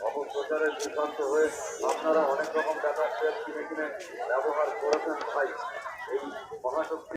অপপ্রচারের বিভ্রান্ত হয়ে আপনারা অনেক রকম ডাটা শেয়ার কিনে কিনে ব্যবহার করেছেন। তাই এই মহাশক্তি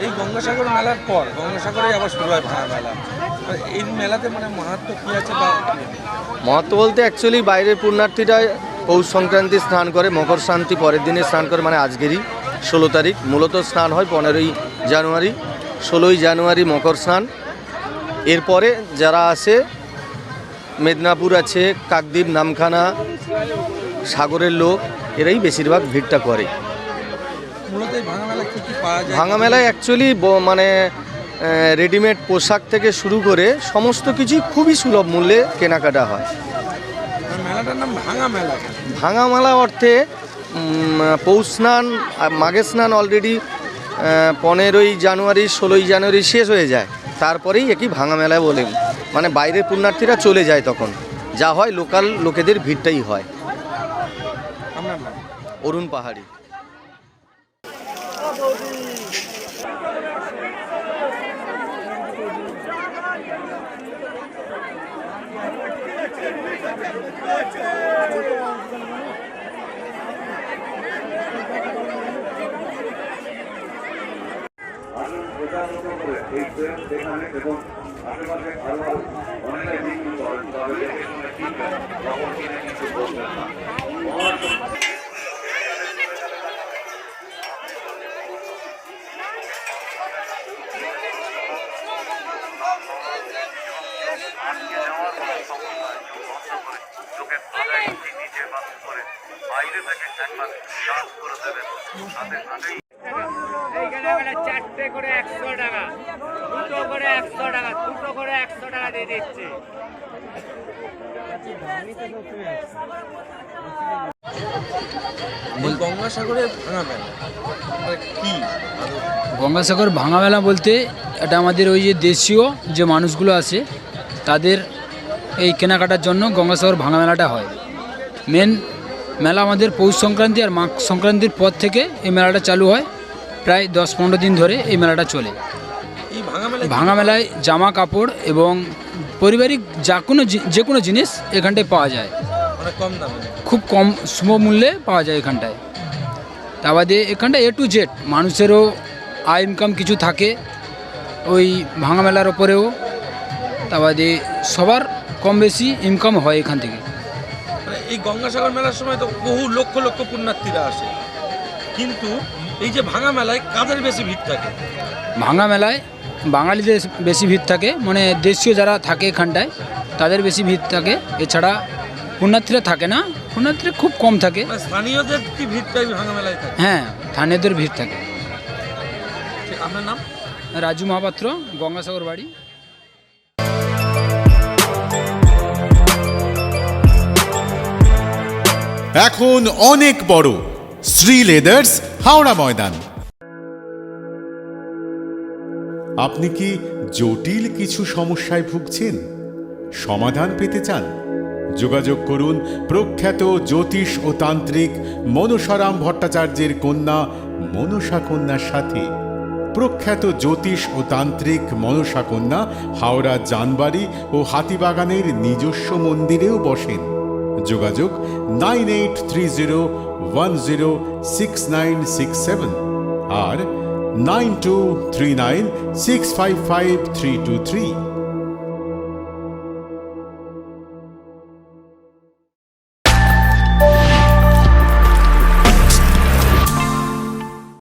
এই গঙ্গাসাগর মেলার পর গঙ্গাসাগরে আবার শুরু হয় ভাঙা মেলা। এই মেলাতে মানে মাহাত্ম্য কী আছে বা মহত্ব বলতে অ্যাকচুয়ালি বাইরের পুণ্যার্থীরা পৌষ সংক্রান্তি স্নান করে, মকর শান্তি পরের দিনে স্নান করে, মানে আজকেরই 16 তারিখ। মূলত স্নান হয় 15ই জানুয়ারি, 16ই জানুয়ারি মকর স্নান। এরপরে যারা আসে মেদিনীপুর আছে, কাকদ্বীপ, নামখানা, সাগরের লোক, এরাই বেশিরভাগ ভিড়টা করে। মূলত এই ভাঙা মেলা কী কী পাওয়া যায়? ভাঙা মেলায় অ্যাকচুয়ালি মানে রেডিমেড পোশাক থেকে শুরু করে সমস্ত কিছুই খুবই সুলভ মূল্যে কেনাকাটা হয়। মেলাটার নাম ভাঙা মেলা। ভাঙা মেলা অর্থে পৌষ স্নান আর মাঘে স্নান অলরেডি 15ই জানুয়ারি 16ই জানুয়ারি শেষ হয়ে যায়, তারপরেই একই ভাঙা মেলা বলেন। মানে বাইরের পুণ্যার্থীরা চলে যায়, তখন যা হয় লোকাল লোকেদের ভিড়টাই হয়। আপনার নাম? অরুণ পাহাড়ি। এবং আশেপাশে আরো অনেকে বিক্রি করেন, তবে দেখে শুনে কিনবেন, খবর কিনে কিছু বলবেন না। বাইরে থেকে একবার কাজ করে দেবেন, সাথে সাথেই এইখানে আমরা 4টে করে 100 টাকা, 2টো করে 100 টাকা, 2টো করে 100 টাকা দিয়ে দিচ্ছি। গঙ্গাসাগরে ভাঙা মেলা কি? গঙ্গাসাগর ভাঙা মেলা বলতে এটা আমাদের ওই যে দেশীয় যে মানুষগুলো আছে তাদের এই কেনাকাটার জন্য গঙ্গাসাগর ভাঙা মেলাটা হয়। মেন মেলা আমাদের পৌষ সংক্রান্তি আর মাঘ সংক্রান্তির পর থেকে এই মেলাটা চালু হয়। প্রায় 10-15 দিন ধরে এই মেলাটা চলে। এই ভাঙা মেলায় জামা কাপড় এবং পারিবারিক যে কোনো জিনিস এখানটায় পাওয়া যায়, মানে কম দামে, খুব কম সুলভ মূল্যে পাওয়া যায় এখানটায়। তা বাদে এখানটায় A to Z মানুষেরও আয় ইনকাম কিছু থাকে ওই ভাঙা মেলার ওপরেও। তা বাদে সবার কম বেশি ইনকাম হয় এখান থেকে। এই গঙ্গাসাগর মেলার সময় তো বহু লক্ষ লক্ষ পুণ্যার্থীরা আসে, কিন্তু এই যে ভাঙা মেলায় কাদের বেশি ভিড় থাকে? ভাঙা মেলায় বাঙালিদের বেশি ভিড় থাকে, মানে দেশীয় যারা থাকে এখানটায় তাদের বেশি ভিড় থাকে। এছাড়া পুণ্যার্থীরা থাকে না, পুণ্যার্থীরা খুব কম থাকে। স্থানীয়দের কি ভিড়টাই ভাঙা মেলায় থাকে? হ্যাঁ, স্থানীয়দের ভিড় থাকে। আপনার নাম? রাজু মহাপাত্র, গঙ্গাসাগর বাড়ি। এখন অনেক বড় শ্রী লেদার্স, হাওড়া ময়দান। আপনি কি জটিল কিছু সমস্যায় ভুগছেন? সমাধান পেতে চান? যোগাযোগ করুন প্রখ্যাত জ্যোতিষ ও তান্ত্রিক মনসারাম ভট্টাচার্যের কন্যা মনসা কন্যার সাথে। প্রখ্যাত জ্যোতিষ ও তান্ত্রিক মনসা কন্যা হাওড়া জানবাড়ি ও হাতিবাগানের নিজস্ব মন্দিরেও বসেন। যোগাযোগ 9830106967 আর 9239655323।